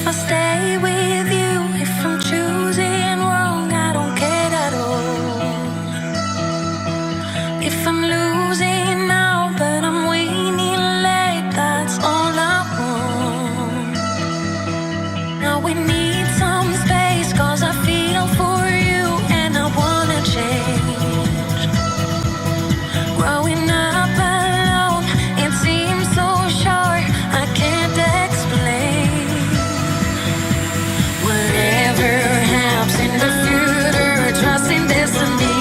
I stay with you, if I'm choosing wrong, I don't care at all. If I'm losing now, but I'm winning late, that's all I want. Now we need some space, 'cause I feel for you and I wanna change. Growing up alone, it seems so short, I can't explain. Whatever happens in the future, trust in destiny.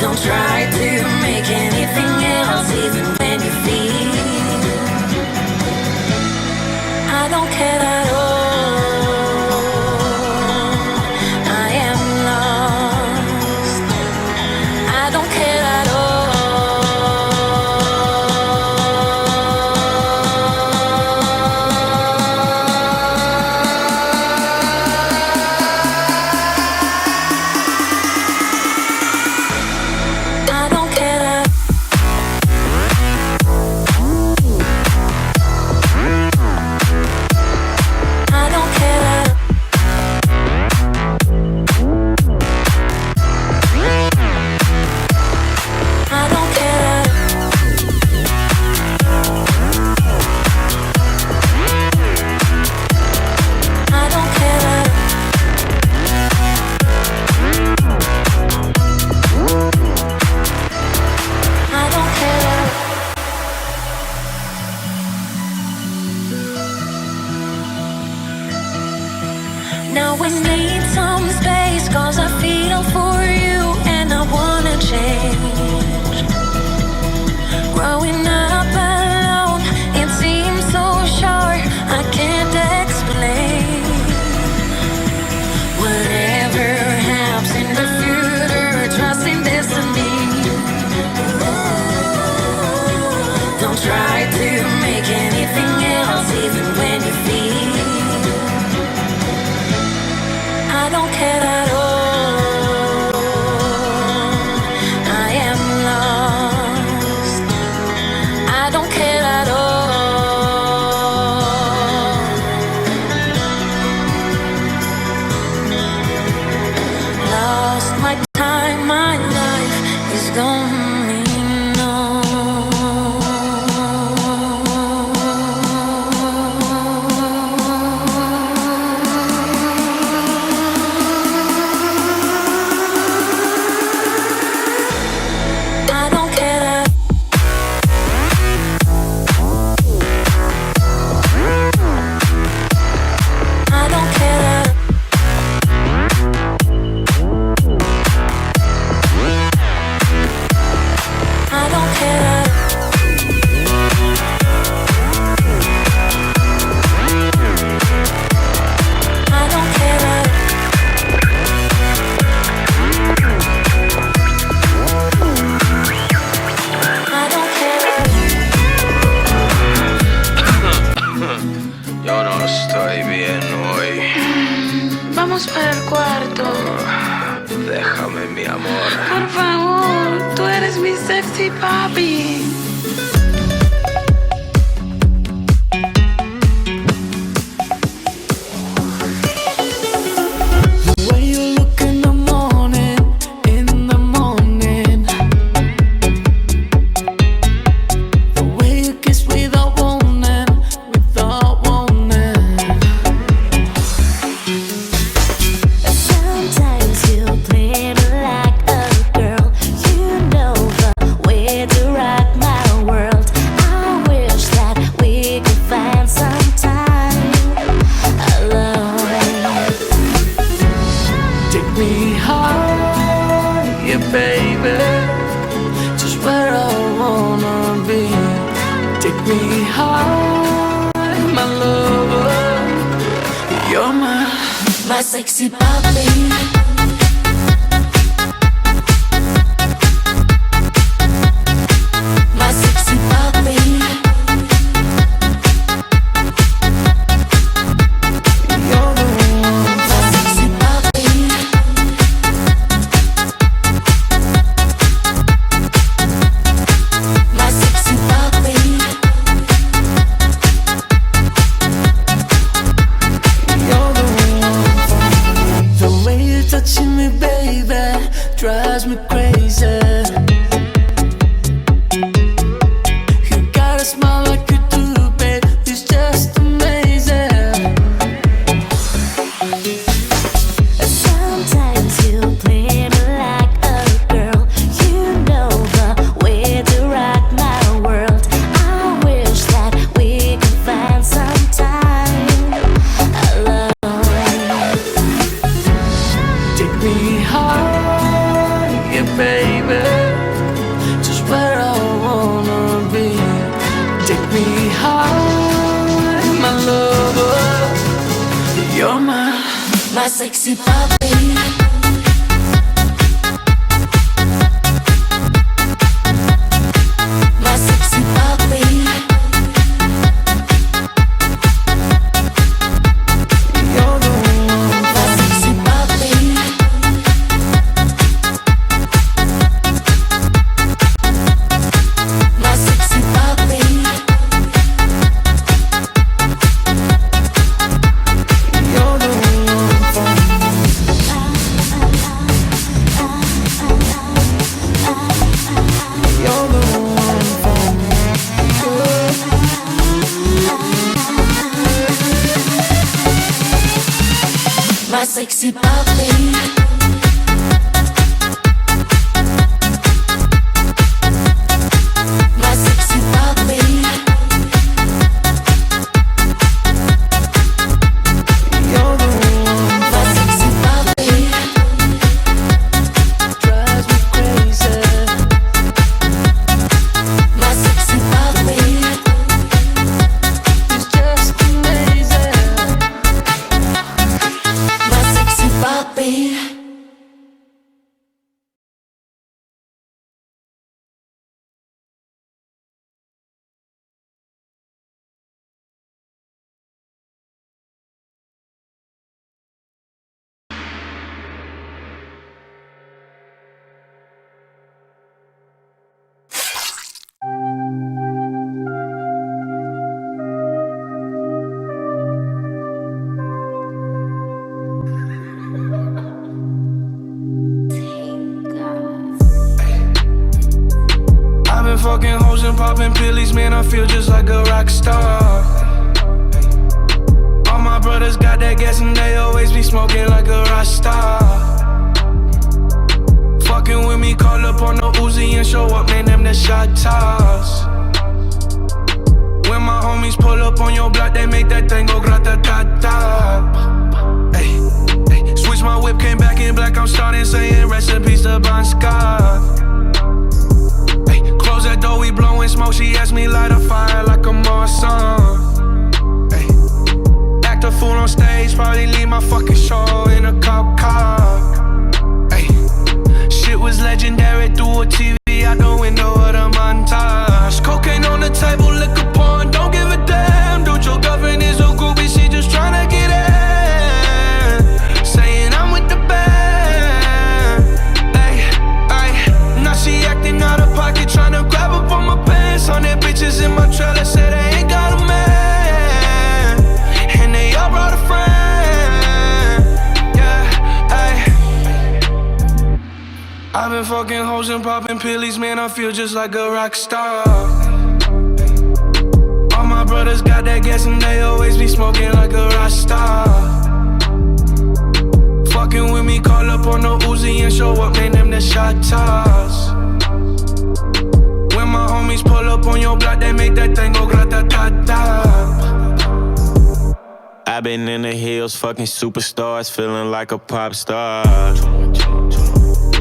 Don't try to make anything else, even when you feel I don't care at all. I am lost. I don't care at all. I don't care at I don't care at I don't care at I don't care at I don't care at Now we need some space, 'cause I feel for you and I wanna change. Growing up alone, it seems so short, I can't explain. Whatever happens in the future, trust in destiny. Don't try to make anything else, even when you feel I don't care at all. I am lost. I don't care at all. Lost my time, my life is going on. I don't care at I don't care at I don't care at I don't care at I don't care at Yo no estoy bien hoy. Vamos para el cuarto. Déjame, mi amor. Por favor, tú eres mi sexy papi. The way you look in the morning, the way you kiss without warning, Sometimes you play me like a girl. You know the way to rock my world. I wish that we could find some time alone. Take me high, yeah, baby, just where I wanna be. Take me high, my lover, you're my sexy puppy. My sexy puppy. You're the one. My sexy puppy. My sexy puppy. My sexy papi. My sexy papi. You're the one. My sexy papi. My sexy papi. You're the one for me. You're the one for me. My sexy papi. My sexy papi. You're the one. My sexy papi. Drives me crazy. My sexy papi. It's just amazing. My sexy papi. I've been fucking hoes and popping pillies, man, I feel just like a rock star. All my brothers got that gas and they always be smoking like a rock star. Fucking with me, call up on the Uzi and show up, man, them the shot toss. When my homies pull up on your block, they make that thing go grata-ta-ta. Ay, ay. Switch my whip, came back in black, I'm starting saying recipes to Bon Scott. Close that door, we blowing smoke. She asked me light a fire like a Marsan. Ay. Act a fool on stage, probably leave my fucking show in a cop car. Ay. Shit was legendary through a TV out the window of the montage. Cocaine on the table, liquor porn, don't give a damn. Dude, your girlfriend is a groupie, she just tryna get in. Saying I'm with the band. Ay, ay. Now she acting out of pocket, tryna grab up on my pants. On their bitches in my trailer, say they ain't got a man. And they all brought a friend. Yeah, ay. I've been fucking hoes and popping pillies, man, I feel just like a rock star. All my brothers got that gas and they always be smoking like a rock star. Fucking with me, call up on the Uzi and show up, man, them the shot toss. When my homies pull up on your block, they make that thing go grata-ta-ta. I've been in the hills, fucking superstars, feeling like a pop star.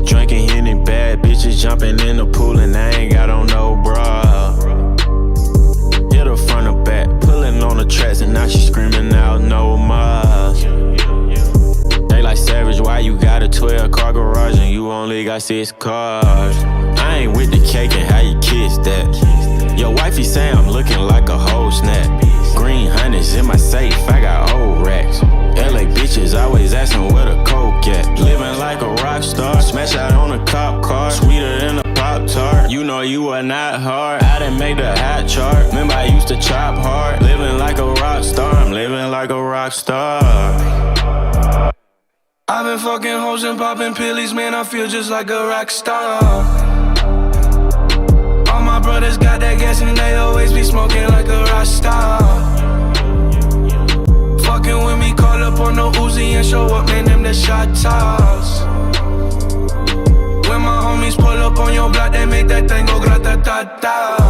Drinking Henny, bad bitches jumping in the pool and I ain't got on no bra. Hit her front or back, pulling on the tracks and now she screaming out no more. They like Savage, why you got a 12-car garage and you only got 6 cars? I ain't with the cake and how you kiss that. Your wifey say I'm looking like a whole snap. Green hundreds in my safe, I got old racks. LA bitches always asking where the coke at. Living like a rock star, smash out on a cop car, sweeter than a Pop-Tart. You know you are not hard, I done made the hot chart. Remember I used to chop hard, living like a rock star. I'm living like a rock star. I've been fucking hoes and popping pillies, man, I feel just like a rock star. All my brothers got that gas and they always be smoking like a rock star. Fucking with me, call up on the Uzi and show up, man, them the shot toss. When my homies pull up on your block, they make that thing go grata-ta-ta.